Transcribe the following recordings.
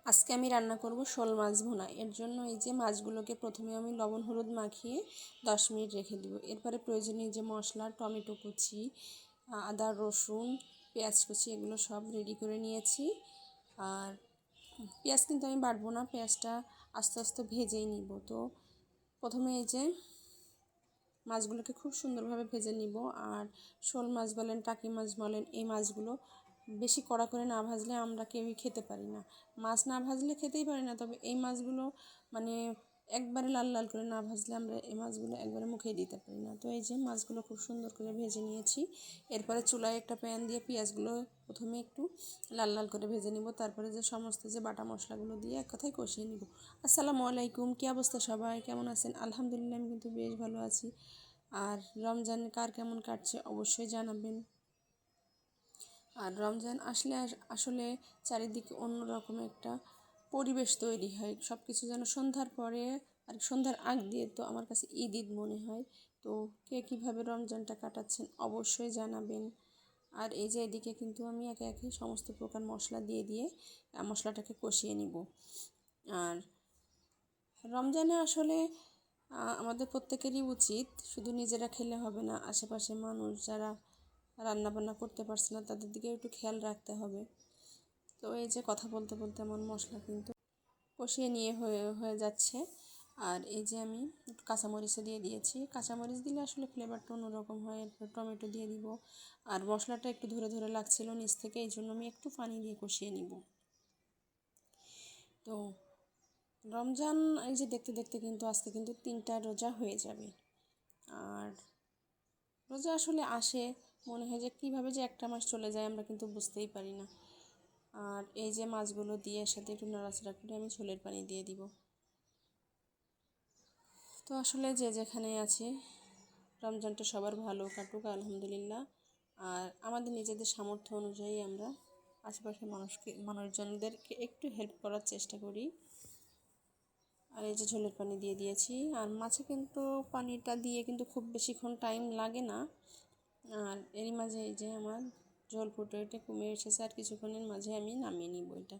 আজকে আমি রান্না করব শোল মাছ ভুনা। এর জন্য এই যে মাছগুলোকে প্রথমে আমি লবণ হলুদ মাখিয়ে 10 মিনিট রেখে দিব। এরপরে প্রয়োজনীয় যে মশলা, টমেটো কুচি, আদা রসুন, পেঁয়াজ কুচি এগুলো সব রেডি করে নিয়েছি। আর পেঁয়াজ কিন্তু আমি বাটবো না, পেঁয়াজটা আস্তে আস্তে ভেজেই নিব। তো প্রথমে এই যে মাছগুলোকে খুব সুন্দরভাবে ভেজে নিব। আর শোল মাছ বলেন, টাকি মাছ বলেন, এই মাছগুলো বেশি কড়া করে না ভাজলে আমরা কেউই খেতে পারি না। মাছ না ভাজলে খেতেই পারি না, তবে এই মাছগুলো মানে একবারে লাল লাল করে না ভাজলে আমরা এই মাছগুলো একবারে মুখেই দিতে পারি না। তো এই যে মাছগুলো খুব সুন্দর করে ভেজে নিয়েছি। এরপরে চুলায় একটা প্যান দিয়ে পেঁয়াজগুলো প্রথমে একটু লাল লাল করে ভেজে নিব। তারপরে যে সমস্ত যে বাটা মশলাগুলো দিয়ে এক কথায় কষিয়ে নিব। আসসালামু আলাইকুম, কী অবস্থা সবাই, কেমন আছেন? আলহামদুলিল্লাহ আমি কিন্তু বেশ ভালো আছি। আর রমজান কার কেমন কাটছে অবশ্যই জানাবেন। আর রমজান আসলে আসলে চারিদিকে অন্যরকম একটা পরিবেশ তৈরি হয়, সব কিছু যেন সন্ধ্যার পরে আর সন্ধ্যার আগ দিয়ে তো আমার কাছে ঈদ ঈদ মনে হয়। তো কে কীভাবে রমজানটা কাটাচ্ছেন অবশ্যই জানাবেন। আর এই যে এদিকে কিন্তু আমি একে একে সমস্ত প্রকার মশলা দিয়ে মশলাটাকে কষিয়ে নিব। আর রমজানে আসলে আমাদের প্রত্যেকেরই উচিত শুধু নিজেরা খেলে হবে না, আশেপাশে মানুষ যারা রান্নাবান্না করতে পারছে না তাদের দিকে একটু খেয়াল রাখতে হবে। তো এই যে কথা বলতে বলতে আমার মশলা কিন্তু কষিয়ে নিয়ে হয়ে যাচ্ছে। আর এই যে আমি একটু কাঁচামরিচও দিয়ে দিয়েছি। কাঁচামরিচ দিলে আসলে ফ্লেভারটা অন্যরকম হয়। এরপর টমেটো দিয়ে দিব। আর মশলাটা একটু ধরে ধরে লাগছিল নিচ থেকে, এই জন্য আমি একটু পানি দিয়ে কষিয়ে নিব। তো রমজান এই যে দেখতে দেখতে কিন্তু আজকে কিন্তু 3টা রোজা হয়ে যাবে। আর রোজা আসলে আসে মনে হয় যে কীভাবে যে একটা মাস চলে যায় আমরা কিন্তু বুঝতেই পারি না। আর এই যে মাছগুলো দিয়ে সাথে একটু নাড়াচাড়া করে আমি ঝোলের পানি দিয়ে দিব। তো আসলে যে যেখানে আছে রমজানটা সবার ভালো কাটুক আলহামদুলিল্লাহ। আর আমাদের নিজেদের সামর্থ্য অনুযায়ী আমরা আশেপাশের মানুষজনদেরকে একটু হেল্প করার চেষ্টা করি। আর এই যে ঝোলের পানি দিয়ে দিয়েছি। আর মাছে কিন্তু পানিটা দিয়ে কিন্তু খুব বেশিক্ষণ টাইম লাগে না। আর এরই মাঝে এই যে আমার ঝোল ফুটে এটা কমে এসেছে, আর কিছুক্ষণের মাঝে আমি নামিয়ে নিব এটা।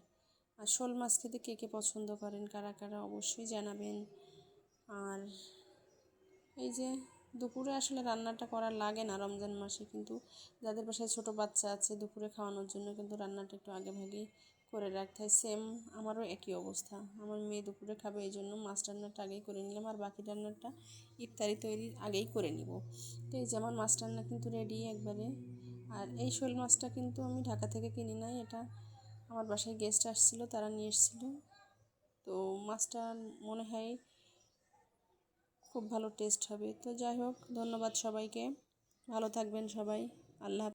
আর শোল মাছ খেতে কে কে পছন্দ করেন কারা কারা অবশ্যই জানাবেন। আর এই যে দুপুরে আসলে রান্নাটা করা লাগে না রমজান মাসে, কিন্তু যাদের বাসায় ছোটো বাচ্চা আছে দুপুরে খাওয়ানোর জন্য কিন্তু রান্নাটা একটু আগে ভাগেই করে রাখতে হয়। সেম আমারও একই অবস্থা, আমার মেয়ে দুপুরে খাবে এই জন্য মাছ রান্নাটা আগেই করে নিলাম, আর বাকি রান্নাটা ইফতারি তৈরির আগেই করে নিব। তো এই যে আমার মাছ রান্না কিন্তু রেডি একবারে। আর এই শোল মাছটা কিন্তু আমি ঢাকা থেকে কিনি নাই, এটা আমার বাসায় গেস্ট আসছিলো তারা নিয়ে এসেছিলো। তো মাছটা মনে হয় খুব ভালো টেস্ট হবে। তো যাই হোক, ধন্যবাদ সবাইকে, ভালো থাকবেন সবাই, আল্লাহ।